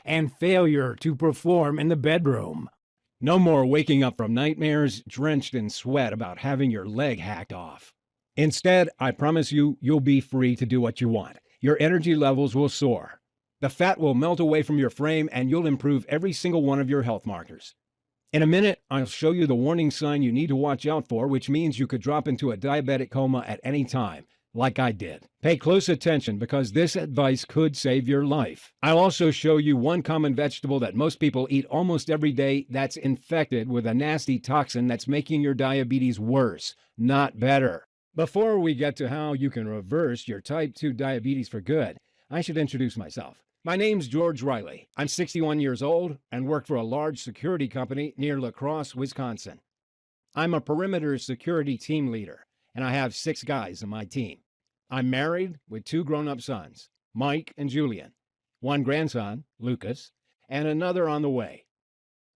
and failure to perform in the bedroom. No more waking up from nightmares drenched in sweat about having your leg hacked off. Instead, I promise you, you'll be free to do what you want. Your energy levels will soar. The fat will melt away from your frame, and you'll improve every single one of your health markers. In a minute, I'll show you the warning sign you need to watch out for, which means you could drop into a diabetic coma at any time, like I did. Pay close attention because this advice could save your life. I'll also show you one common vegetable that most people eat almost every day that's infected with a nasty toxin that's making your diabetes worse, not better. Before we get to how you can reverse your type 2 diabetes for good, I should introduce myself. My name's George Riley. I'm 61 years old and work for a large security company near La Crosse, Wisconsin. I'm a perimeter security team leader, and I have 6 guys on my team. I'm married with 2 grown-up sons, Mike and Julian, 1 grandson, Lucas, and another on the way.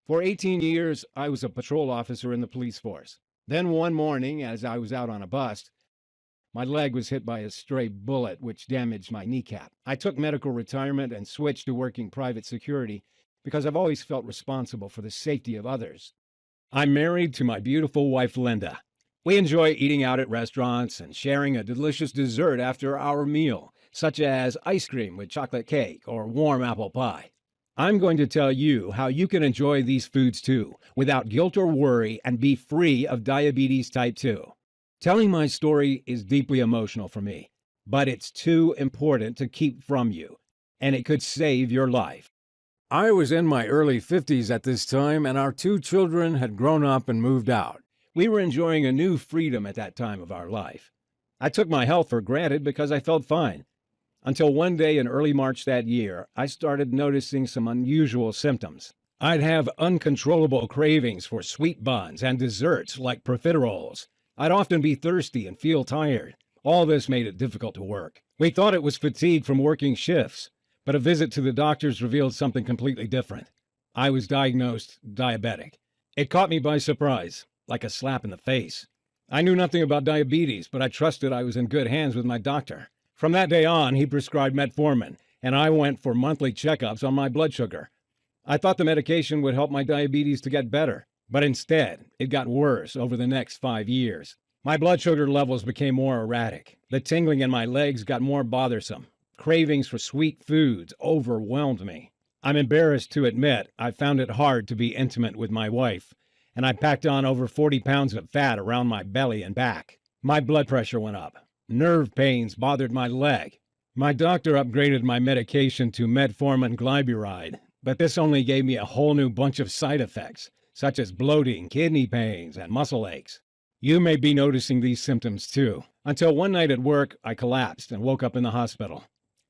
For 18 years, I was a patrol officer in the police force. Then one morning, as I was out on a bust, my leg was hit by a stray bullet, which damaged my kneecap. I took medical retirement and switched to working private security because I've always felt responsible for the safety of others. I'm married to my beautiful wife, Linda. We enjoy eating out at restaurants and sharing a delicious dessert after our meal, such as ice cream with chocolate cake or warm apple pie. I'm going to tell you how you can enjoy these foods too, without guilt or worry, and be free of diabetes type 2. Telling my story is deeply emotional for me, but it's too important to keep from you, and it could save your life. I was in my early 50s at this time, and our 2 children had grown up and moved out. We were enjoying a new freedom at that time of our life. I took my health for granted because I felt fine. Until one day in early March that year, I started noticing some unusual symptoms. I'd have uncontrollable cravings for sweet buns and desserts like profiteroles. I'd often be thirsty and feel tired. All this made it difficult to work. We thought it was fatigue from working shifts, but a visit to the doctors revealed something completely different. I was diagnosed diabetic. It caught me by surprise, like a slap in the face. I knew nothing about diabetes, but I trusted I was in good hands with my doctor. From that day on, he prescribed metformin, and I went for monthly checkups on my blood sugar. I thought the medication would help my diabetes to get better, but instead, it got worse over the next 5 years. My blood sugar levels became more erratic. The tingling in my legs got more bothersome. Cravings for sweet foods overwhelmed me. I'm embarrassed to admit I found it hard to be intimate with my wife, and I packed on over 40 pounds of fat around my belly and back. My blood pressure went up. Nerve pains bothered my leg. My doctor upgraded my medication to metformin glyburide, but this only gave me a whole new bunch of side effects, such as bloating, kidney pains, and muscle aches. You may be noticing these symptoms too. Until one night at work, I collapsed and woke up in the hospital.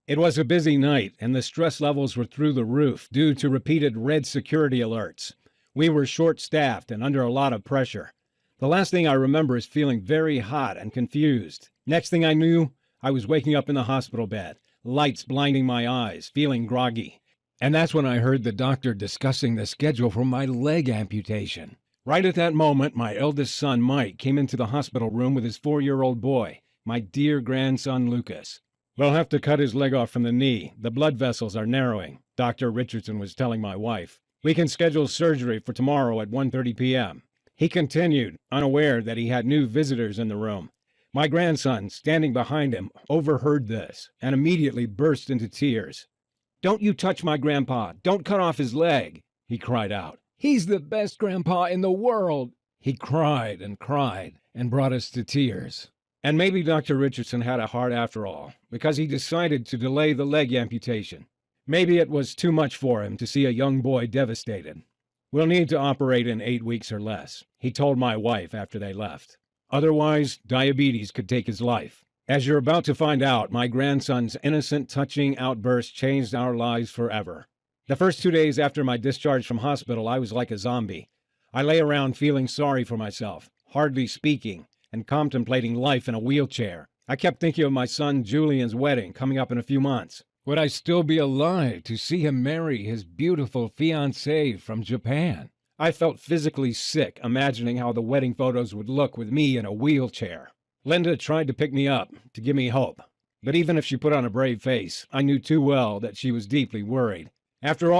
It was a busy night, and the stress levels were through the roof due to repeated red security alerts. We were short-staffed and under a lot of pressure. The last thing I remember is feeling very hot and confused. Next thing I knew, I was waking up in the hospital bed, lights blinding my eyes, feeling groggy. And that's when I heard the doctor discussing the schedule for my leg amputation. Right at that moment, my eldest son, Mike, came into the hospital room with his 4-year-old boy, my dear grandson, Lucas. We'll have to cut his leg off from the knee. The blood vessels are narrowing, Dr. Richardson was telling my wife. We can schedule surgery for tomorrow at 1:30 p.m. He continued, unaware that he had new visitors in the room. My grandson, standing behind him, overheard this and immediately burst into tears. "Don't you touch my grandpa. Don't cut off his leg," he cried out. "He's the best grandpa in the world." He cried and brought us to tears. And maybe Dr. Richardson had a heart after all, because he decided to delay the leg amputation. Maybe it was too much for him to see a young boy devastated. "We'll need to operate in 8 weeks or less," he told my wife after they left. "Otherwise, diabetes could take his life." As you're about to find out, my grandson's innocent, touching outburst changed our lives forever. The first 2 days after my discharge from hospital, I was like a zombie. I lay around feeling sorry for myself, hardly speaking, and contemplating life in a wheelchair. I kept thinking of my son Julian's wedding coming up in a few months. Would I still be alive to see him marry his beautiful fiancée from Japan? I felt physically sick imagining how the wedding photos would look with me in a wheelchair. Linda tried to pick me up, to give me hope. But even if she put on a brave face, I knew too well that she was deeply worried. After all,